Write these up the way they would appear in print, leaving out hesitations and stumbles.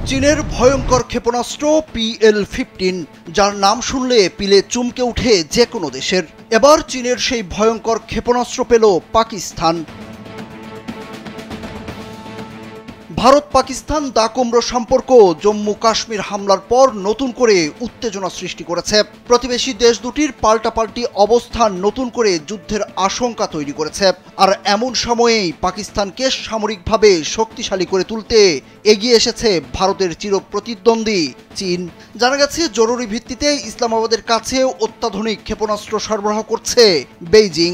চীনের ভয়ঙ্কর ক্ষেপণাস্ত্র PL-15, যার নাম শুনলে পিলে চমকে ওঠে যে কোনো দেশের। এবার চীনের সেই ভয়ঙ্কর ক্ষেপণাস্ত্র পেল পাকিস্তান। ভারত পাকিস্তান দাকুম্র সম্পর্ক জম্মু কাশ্মীর হামলার পর নতুন করে উত্তেজনা সৃষ্টি করেছে। প্রতিবেশী দেশ দুটির পাল্টাপাল্টি অবস্থান নতুন করে যুদ্ধের আশঙ্কা তৈরি করেছে। আর এমন সময়েই পাকিস্তানকে সামরিকভাবে শক্তিশালী করে তুলতে এগিয়ে এসেছে ভারতের চিরপ্রতিদ্বন্দ্বী চীন। জানা গেছে জরুরি ভিত্তিতে ইসলামাবাদের কাছে অত্যাধুনিক ক্ষেপণাস্ত্র সরবরাহ করছে বেইজিং।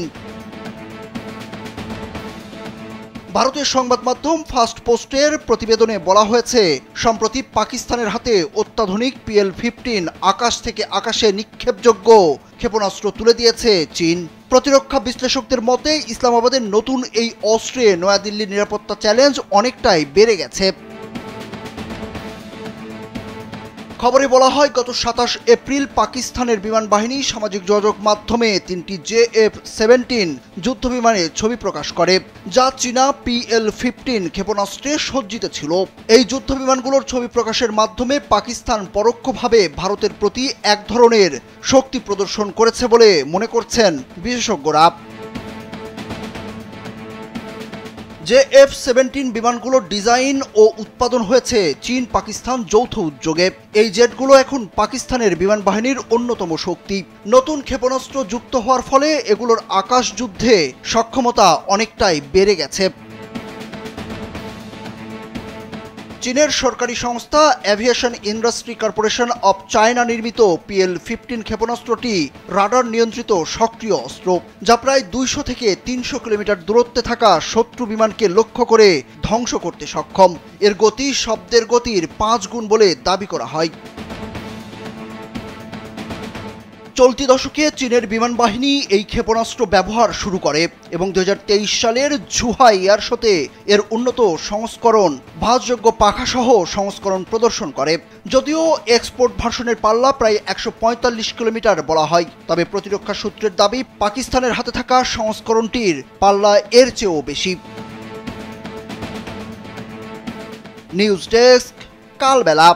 ভারতের সংবাদ মাধ্যম ফার্স্ট পোস্টের প্রতিবেদনে বলা হয়েছে, সম্প্রতি পাকিস্তানের হাতে অত্যাধুনিক PL-15 আকাশ থেকে আকাশে নিক্ষেপযোগ্য ক্ষেপণাস্ত্র তুলে দিয়েছে চীন। প্রতিরক্ষা বিশ্লেষকদের মতে ইসলামাবাদের নতুন এই অস্ত্রে নয়াদিল্লির নিরাপত্তা চ্যালেঞ্জ অনেকটাই বেড়ে গেছে। খবরে বলা হয়, গত 27 এপ্রিল পাকিস্তানের বিমান বাহিনী সামাজিক যোগাযোগ মাধ্যমে 3টি JF-17 যুদ্ধবিমানের ছবি প্রকাশ করে, যা চীনা PL-15 ক্ষেপণাস্ত্রে সজ্জিত ছিল। এই যুদ্ধবিমানগুলোর ছবি প্রকাশের মাধ্যমে পাকিস্তান পরোক্ষভাবে ভারতের প্রতি এক ধরনের শক্তি প্রদর্শন করেছে বলে মনে করছেন বিশেষজ্ঞরা। JF-17 বিমানগুলোর ডিজাইন ও উৎপাদন হয়েছে চীন পাকিস্তান যৌথ উদ্যোগে। এই জেটগুলো এখন পাকিস্তানের বিমান বাহিনীর অন্যতম শক্তি। নতুন ক্ষেপণাস্ত্র যুক্ত হওয়ার ফলে এগুলোর আকাশ যুদ্ধে সক্ষমতা অনেকটাই বেড়ে গেছে। চীনের সরকারি সংস্থা aviation industry corporation of China নির্মিত PL-15 ক্ষেপণাস্ত্রটি রাডার নিয়ন্ত্রিত সক্রিয় অস্ত্র, যা প্রায় 200 থেকে 300 কিলোমিটার দূরত্বে থাকা শত্রু বিমানকে লক্ষ্য করে ধ্বংস করতে সক্ষম। এর গতি শব্দের গতির 5 গুণ বলে দাবি করা হয়। চলতি দশকে চীনের বিমান বাহিনী এই ক্ষেপণাস্ত্র ব্যবহার শুরু করে এবং 2023 সালের ঝুহাই এয়ার শোতে এর উন্নত সংস্করণ ভাঁজযোগ্য পাখাসহ সংস্করণ প্রদর্শন করে। যদিও এক্সপোর্ট ভার্সনের পাল্লা প্রায় 145 কিলোমিটার বলা হয়, তবে প্রতিরক্ষা সূত্রের দাবি পাকিস্তানের হাতে থাকা সংস্করণটির পাল্লা এর চেয়েও বেশি। নিউজ ডেস্ক, কালবেলা।